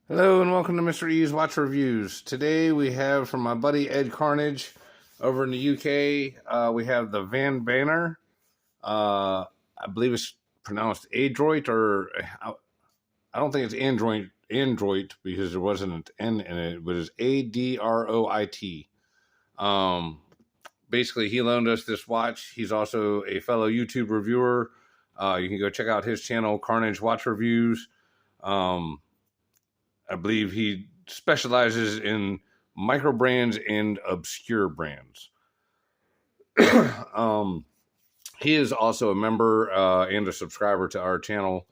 Hello and welcome to Mr. E's Watch Reviews. Today we have from my buddy Ed Carnage over in the UK. We have the Vanbanner. I believe it's pronounced Adroit, or I don't think it's Android because there wasn't an N in it, but it's Adroit. Um, Basically, he loaned us this watch. He's also a fellow YouTube reviewer. You can go check out his channel, Carnage Watch Reviews. Um, I believe he specializes in micro brands and obscure brands. um, he is also a member and a subscriber to our channel.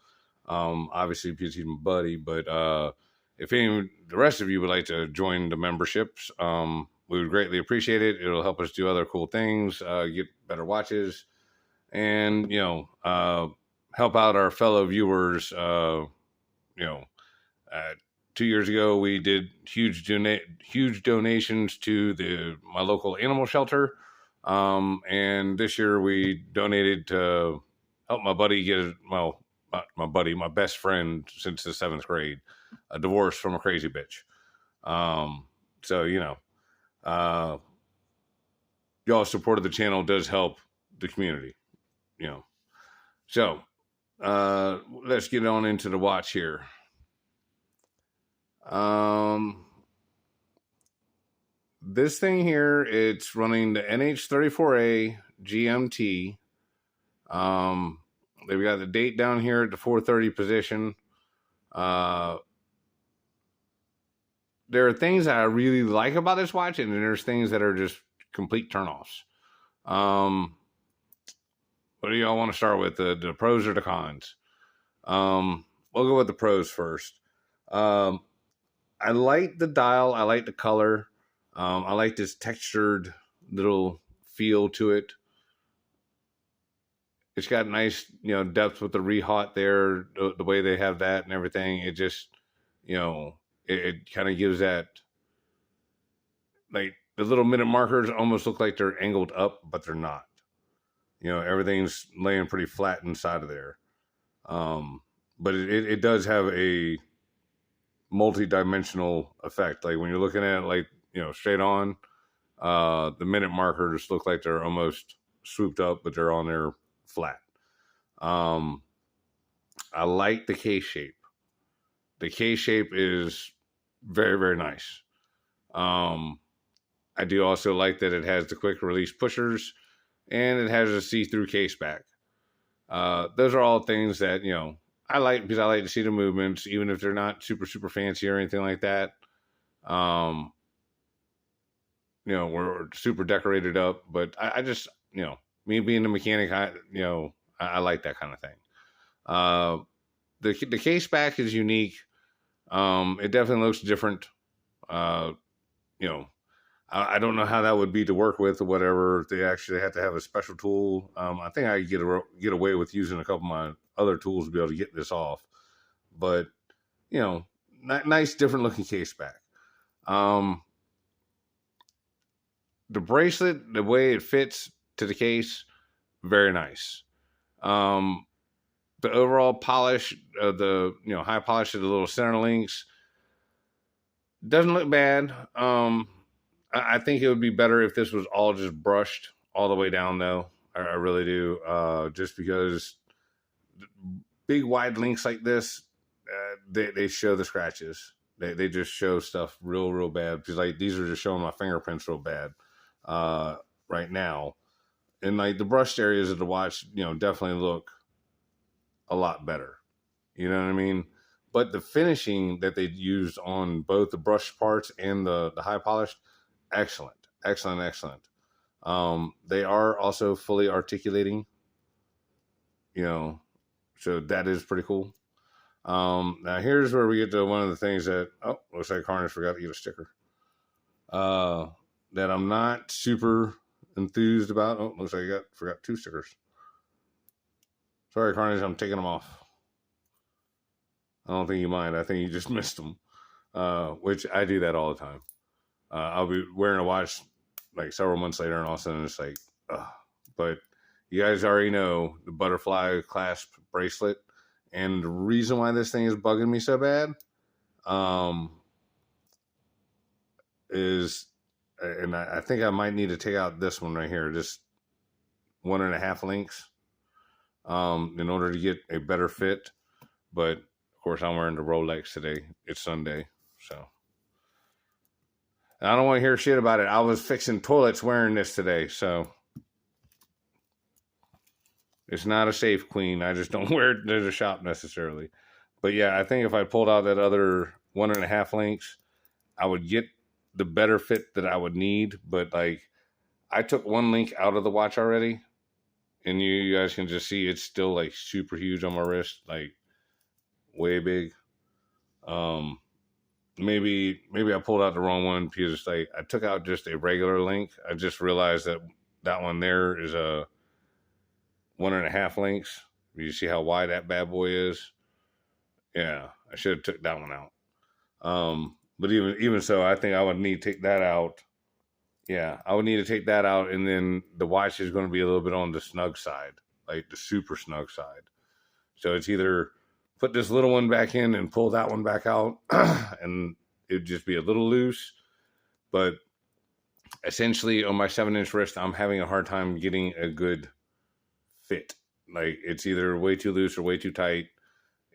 Obviously, because he's my buddy. But if any the rest of you would like to join the memberships, we would greatly appreciate it. It'll help us do other cool things, get better watches, and help out our fellow viewers. You know. Uh, 2 years ago, we did huge donations to my local animal shelter, and this year we donated to help my buddy get my best friend since the 7th grade, a divorce from a crazy bitch. So y'all's support of the channel does help the community. So let's get on into the watch here. This thing here, it's running the NH34A GMT. They've got the date down here at the 4:30 position. There are things that I really like about this watch, and there's things that are just complete turnoffs. What do y'all want to start with? The pros or the cons? We'll go with the pros first. I like the dial. I like the color. I like this textured little feel to it. It's got nice, depth with the rehaut there, the way they have that and everything. It just, it kind of gives that, like the little minute markers almost look like they're angled up, but they're not. Everything's laying pretty flat inside of there. But it does have a multi-dimensional effect. Like when you're looking at it, like, straight on, the minute markers look like they're almost swooped up, but they're on there flat. I like the case shape. The case shape is very, very nice. I do also like that it has the quick release pushers and it has a see-through case back. Those are all things that, I like, because I like to see the movements, even if they're not super, super fancy or anything like that. We're super decorated up, but I just, me being the mechanic, I like that kind of thing. The case back is unique. It definitely looks different. I don't know how that would be to work with or whatever. If they actually have to have a special tool. I think I could get away with using a couple of my other tools to be able to get this off. But, nice, different looking case back. The bracelet, the way it fits to the case, very nice. The overall polish of the, high polish of the little center links doesn't look bad. I think it would be better if this was all just brushed all the way down, though. I really do. Just because big wide links like this, they show the scratches. They just show stuff real bad, because like these are just showing my fingerprints real bad right now. And like the brushed areas of the watch, definitely look a lot better. You know what I mean? But the finishing that they used on both the brushed parts and the high polished, excellent. They are also fully articulating, so that is pretty cool. Now here's where we get to one of the things that, looks like Carnage forgot to get a sticker. That I'm not super enthused about. Looks like I forgot 2 stickers. Sorry, Carnage, I'm taking them off. I don't think you mind. I think you just missed them, which I do that all the time. I'll be wearing a watch like several months later, and all of a sudden it's like, ugh. But you guys already know the butterfly clasp bracelet, and the reason why this thing is bugging me so bad, um, is, and I think I might need to take out this one right here, just 1.5 links, in order to get a better fit. But of course, I'm wearing the Rolex today. It's Sunday, so and I don't want to hear shit about it. I was fixing toilets wearing this today, so it's not a safe queen. I just don't wear it to the shop necessarily. But yeah, I think if I pulled out that other 1.5 links, I would get the better fit that I would need. But like, I took one link out of the watch already, and you guys can just see it's still like super huge on my wrist, like way big. Um, maybe I pulled out the wrong one because like I took out just a regular link. I just realized that that one there is a 1.5 links. You see how wide that bad boy is? Yeah, I should have took that one out. But even so, I think I would need to take that out. Yeah, I would need to take that out, and then the watch is going to be a little bit on the snug side, like the super snug side. So it's either put this little one back in and pull that one back out, and it'd just be a little loose. But essentially, on my 7-inch wrist, I'm having a hard time getting a good fit. Like it's either way too loose or way too tight.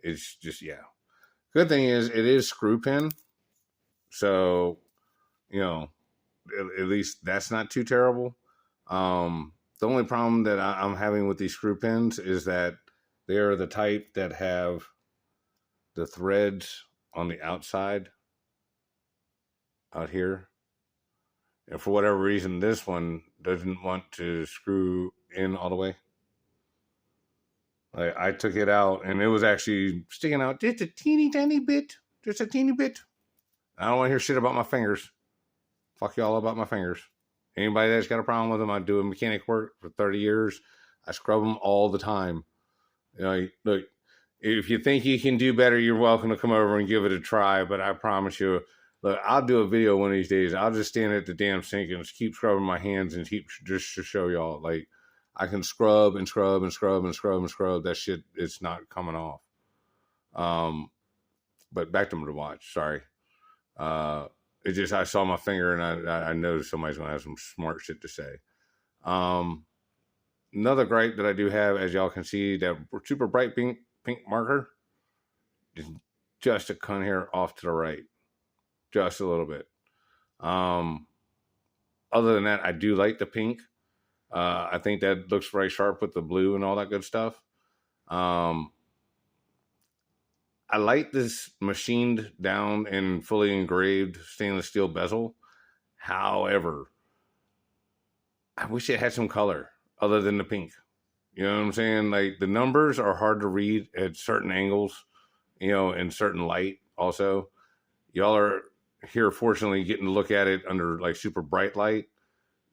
It's just, yeah. Good thing is it is screw pin, so you know at least that's not too terrible. The only problem that I'm having with these screw pins is that they are the type that have the threads on the outside out here. And for whatever reason, this one doesn't want to screw in all the way. Like I took it out and it was actually sticking out just a teeny tiny bit. Just a teeny bit. I don't want to hear shit about my fingers. Fuck y'all about my fingers. Anybody that's got a problem with them, I do mechanic work for 30 years. I scrub them all the time. You know, look, if you think you can do better, you're welcome to come over and give it a try. But I promise you, look, I'll do a video one of these days. I'll just stand at the damn sink and just keep scrubbing my hands and keep just to show y'all. Like, I can scrub and scrub and scrub and scrub and scrub. That shit, it's not coming off. But back to the watch. Sorry. It just, I saw my finger and I noticed somebody's going to have some smart shit to say. Another gripe that I do have, as y'all can see, that super bright pink marker is just a cunt hair off to the right. Just a little bit. Other than that, I do like the pink. I think that looks very sharp with the blue and all that good stuff. I like this machined down and fully engraved stainless steel bezel. However, I wish it had some color other than the pink. You know what I'm saying? Like the numbers are hard to read at certain angles, you know, in certain light also. Y'all are here fortunately getting to look at it under like super bright light.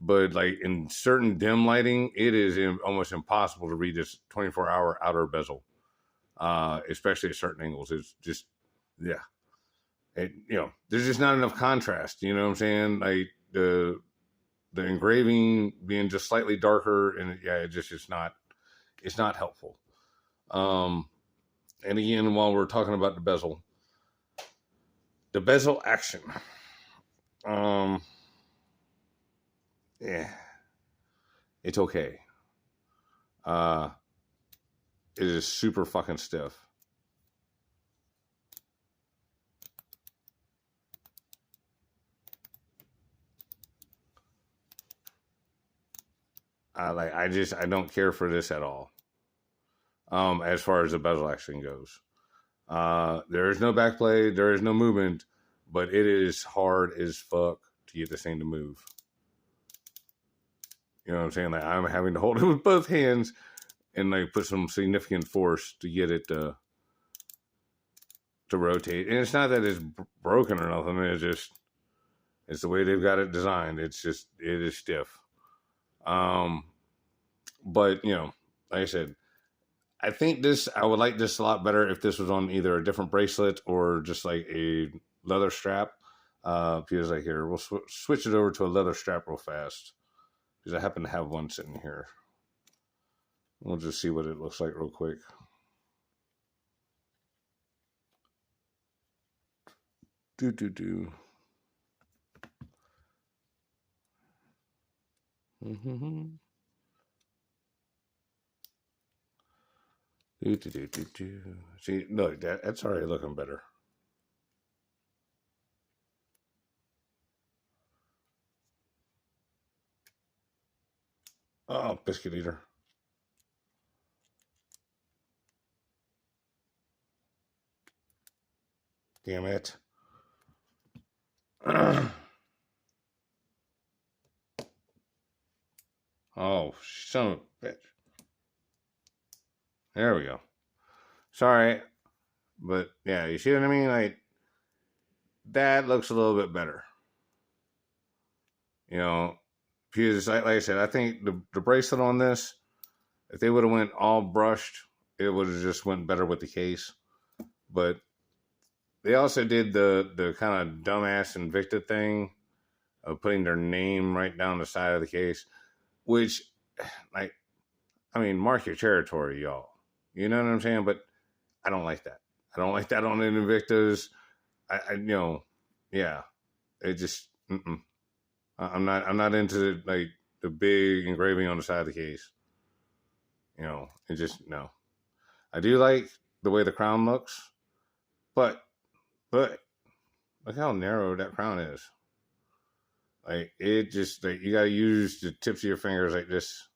But like in certain dim lighting, it is almost impossible to read this 24-hour outer bezel. Especially at certain angles. It's just, yeah. There's just not enough contrast. You know what I'm saying? Like the engraving being just slightly darker, and yeah, it's not helpful. And again, while we're talking about the bezel action, yeah, it's okay. It is super fucking stiff. I don't care for this at all. As far as the bezel action goes, there is no backplay, there is no movement, but it is hard as fuck to get this thing to move. You know what I'm saying? Like I'm having to hold it with both hands and like put some significant force to get it to rotate. And it's not that it's broken or nothing. It's the way they've got it designed. It is stiff. But like I said, I think I would like this a lot better if this was on either a different bracelet or just like a leather strap. Because like here, we'll switch it over to a leather strap real fast. Because I happen to have one sitting here. We'll just see what it looks like real quick. Do do do. Mm-hmm. Do do do do do. See, look, that's already looking better. Oh, biscuit eater. Damn it. Oh, son of a bitch. There we go. Sorry, but yeah, you see what I mean? Like, that looks a little bit better. You know, because like I said, I think the bracelet on this, if they would have went all brushed, it would have just went better with the case. But they also did the kind of dumbass Invicta thing of putting their name right down the side of the case, which, like, I mean, mark your territory, y'all. You know what I'm saying? But I don't like that. I don't like that on the Invictas. You know, yeah, it just, I'm not into like the big engraving on the side of the case. You know, it just, no. I do like the way the crown looks, but look how narrow that crown is. Like, it just, like, you gotta use the tips of your fingers like this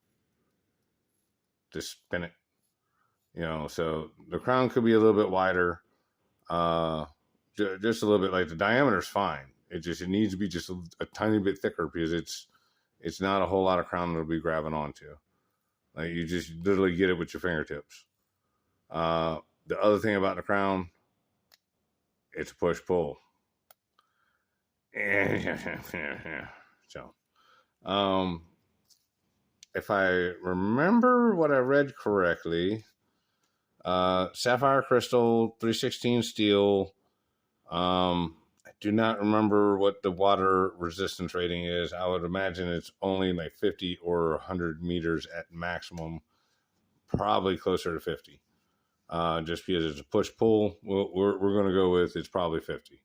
to spin it. You know, so the crown could be a little bit wider, uh, just a little bit. Like, the diameter's fine. It needs to be just a tiny bit thicker because it's not a whole lot of crown to be grabbing onto. Like, you just literally get it with your fingertips. The other thing about the crown, it's a push pull. So, if I remember what I read correctly, sapphire crystal, 316 steel. I do not remember what the water resistance rating is. I would imagine it's only like 50 or 100 meters at maximum, probably closer to 50. Just because it's a push pull, we're going to go with it's probably 50.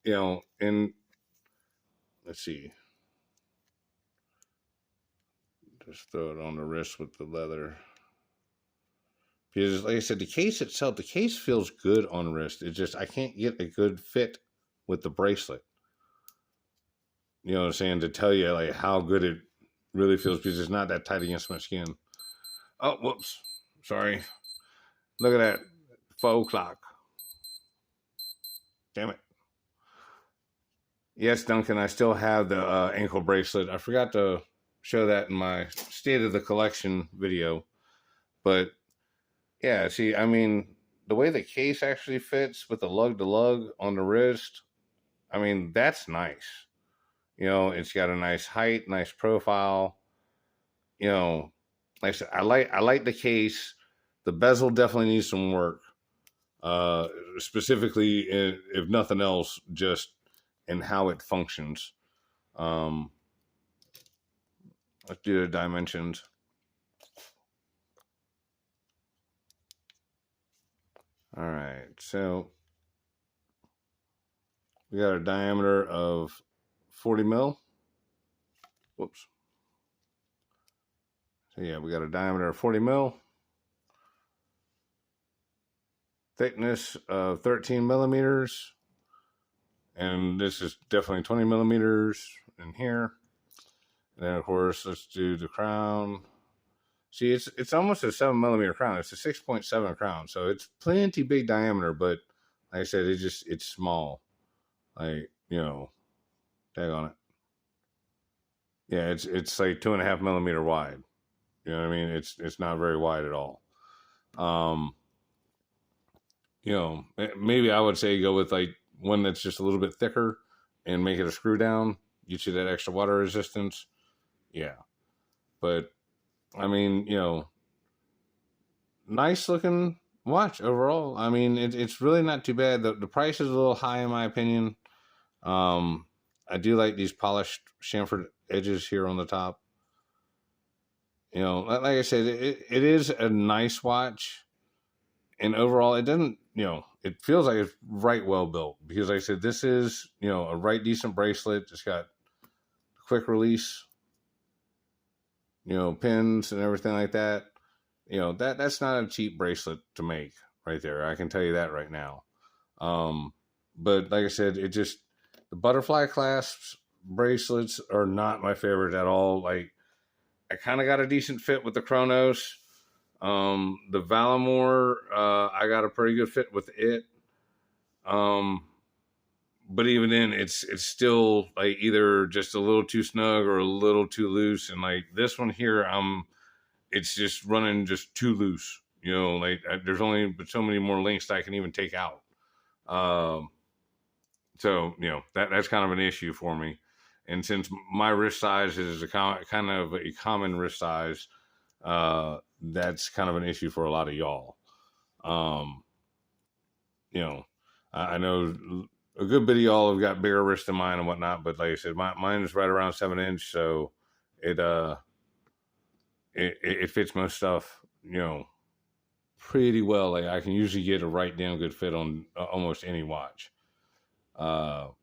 You know, and let's see, just throw it on the wrist with the leather. Because, like I said, the case itself, the case feels good on wrist. It's just I can't get a good fit with the bracelet. You know what I'm saying? To tell you like how good it really feels because it's not that tight against my skin. Oh, whoops. Sorry. Look at that. Faux clock. Damn it. Yes, Duncan, I still have the ankle bracelet. I forgot to show that in my state of the collection video. But yeah, see, I mean, the way the case actually fits with the lug to lug on the wrist, I mean, that's nice. You know, it's got a nice height, nice profile. You know, like I said, I like the case. The bezel definitely needs some work. Specifically, if nothing else, just in how it functions. Let's do the dimensions. All right, so we got a diameter of 40 mil. Whoops. So yeah, we got a diameter of 40 mil. Thickness of 13 millimeters. And this is definitely 20 millimeters in here. And then, of course, let's do the crown. See, it's almost a 7 millimeter crown. It's a 6.7 crown, so it's plenty big diameter. But like I said, it's small. Like, you know, tag on it. Yeah, it's like 2.5 millimeter wide. You know what I mean? It's not very wide at all. You know, maybe I would say go with like one that's just a little bit thicker and make it a screw down. Get you that extra water resistance. Yeah, but I mean, you know, nice looking watch overall. I mean, it's really not too bad. The price is a little high in my opinion. I do like these polished chamfered edges here on the top. You know, like I said, it is a nice watch, and overall, it doesn't. You know, it feels like it's right well built, because like I said, this is, a right decent bracelet. It's got quick release, pins and everything like that. That's not a cheap bracelet to make right there. I can tell you that right now. But like I said, the butterfly clasps bracelets are not my favorite at all. Like, I kind of got a decent fit with the Chronos. The Valamore, I got a pretty good fit with it. But even then, it's still like either just a little too snug or a little too loose. And like this one here, it's just running just too loose. Like there's only so many more links that I can even take out. So that's kind of an issue for me. And since my wrist size is kind of a common wrist size, that's kind of an issue for a lot of y'all. I know a good bit of y'all have got bigger wrists than mine and whatnot, but like I said, mine is right around 7-inch, so it fits most stuff, pretty well. Like, I can usually get a right damn good fit on almost any watch. But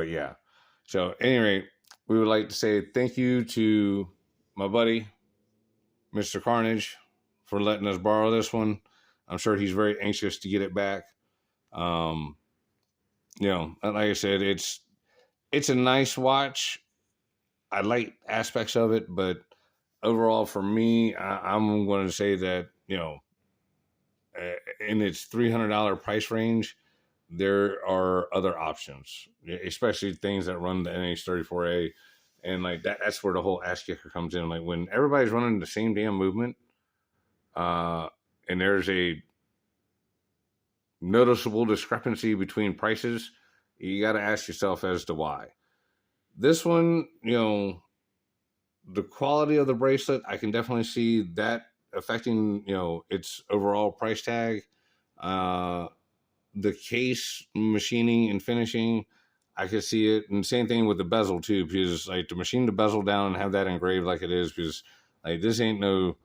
yeah. So, at any rate, we would like to say thank you to my buddy, Mr. Carnage, for letting us borrow this one. I'm sure he's very anxious to get it back. Like I said, it's a nice watch. I like aspects of it, but overall, for me, I'm going to say that, in its $300 price range, there are other options, especially things that run the NH34A. And like that's where the whole ass kicker comes in. Like, when everybody's running the same damn movement, and there's a noticeable discrepancy between prices, you got to ask yourself as to why. This one, the quality of the bracelet, I can definitely see that affecting, its overall price tag. The case machining and finishing, I could see it. And same thing with the bezel too, because like to machine the bezel down and have that engraved like it is, because like this ain't no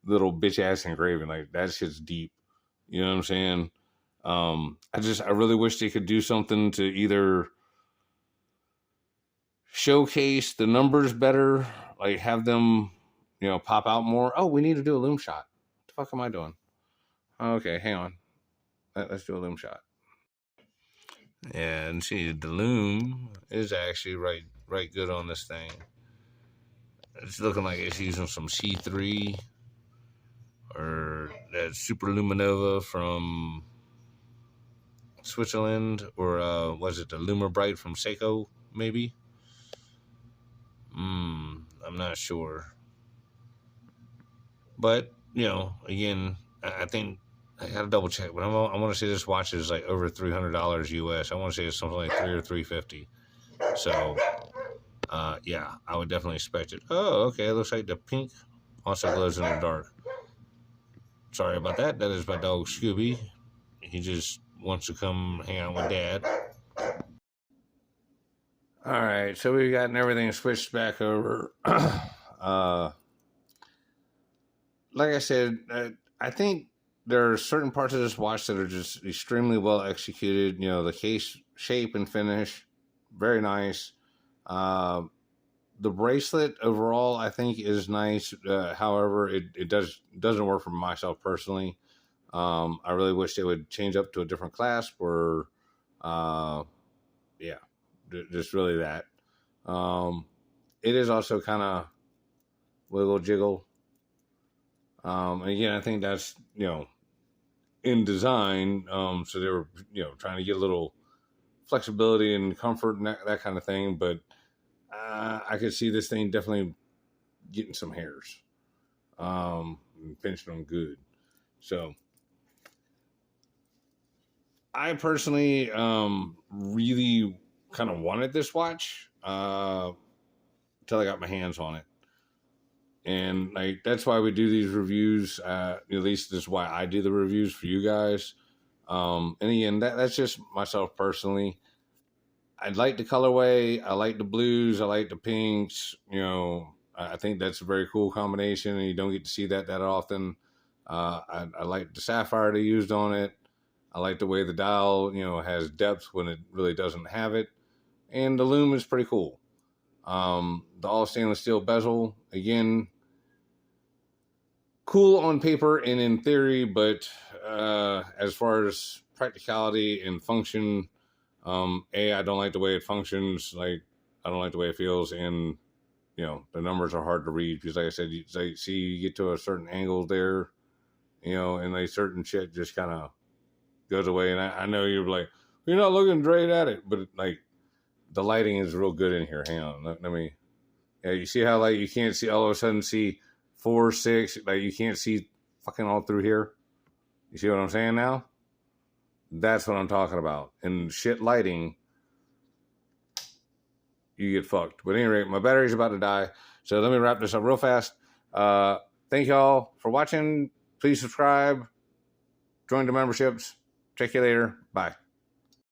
little bitch ass engraving. Like, that shit's deep. You know what I'm saying? I really wish they could do something to either showcase the numbers better, like have them, pop out more. Oh, we need to do a loom shot. What the fuck am I doing? Okay, hang on. Let's do a loom shot. And see, the loom is actually right good on this thing. It's looking like it's using some C3 or that Super Luminova from Switzerland, or was it the Lumerbright from Seiko, maybe? I'm not sure. But, again, I think I gotta double check, but I want to say this watch is like over $300 US. I want to say it's something like $300 or $350. So, yeah, I would definitely expect it. Oh, okay. It looks like the pink also glows in the dark. Sorry about that. That is my dog Scooby. He just wants to come hang out with Dad. All right, so we've gotten everything switched back over. Like I said, I think there are certain parts of this watch that are just extremely well executed. The case shape and finish, very nice. The bracelet overall, I think, is nice. However, it doesn't work for myself personally. I really wish they would change up to a different clasp, or yeah, just really that. It is also kind of wiggle jiggle. Again, I think that's, in design. So they were, trying to get a little flexibility and comfort and that kind of thing. But I could see this thing definitely getting some hairs, and pinching them good. So I personally really kind of wanted this watch until I got my hands on it. And like that's why we do these reviews. At least this is why I do the reviews for you guys. And again, that's just myself personally. I like the colorway. I like the blues. I like the pinks. I think that's a very cool combination, and you don't get to see that often. I like the sapphire they used on it. I like the way the dial, has depth when it really doesn't have it. And the lume is pretty cool. The all stainless steel bezel, again, cool on paper and in theory, but as far as practicality and function, I don't like the way it functions. Like, I don't like the way it feels, and the numbers are hard to read because, like I said, you get to a certain angle there, and like certain shit just kind of goes away. And I know you're like, you're not looking great at it, but like the lighting is real good in here. Hang on, let me. Yeah, you see how like you can't see all of a sudden see 4, 6, like you can't see fucking all through here. You see what I'm saying now? That's what I'm talking about. And shit lighting, you get fucked. But anyway, my battery's about to die. So let me wrap this up real fast. Thank y'all for watching. Please subscribe. Join the memberships. Check you later. Bye.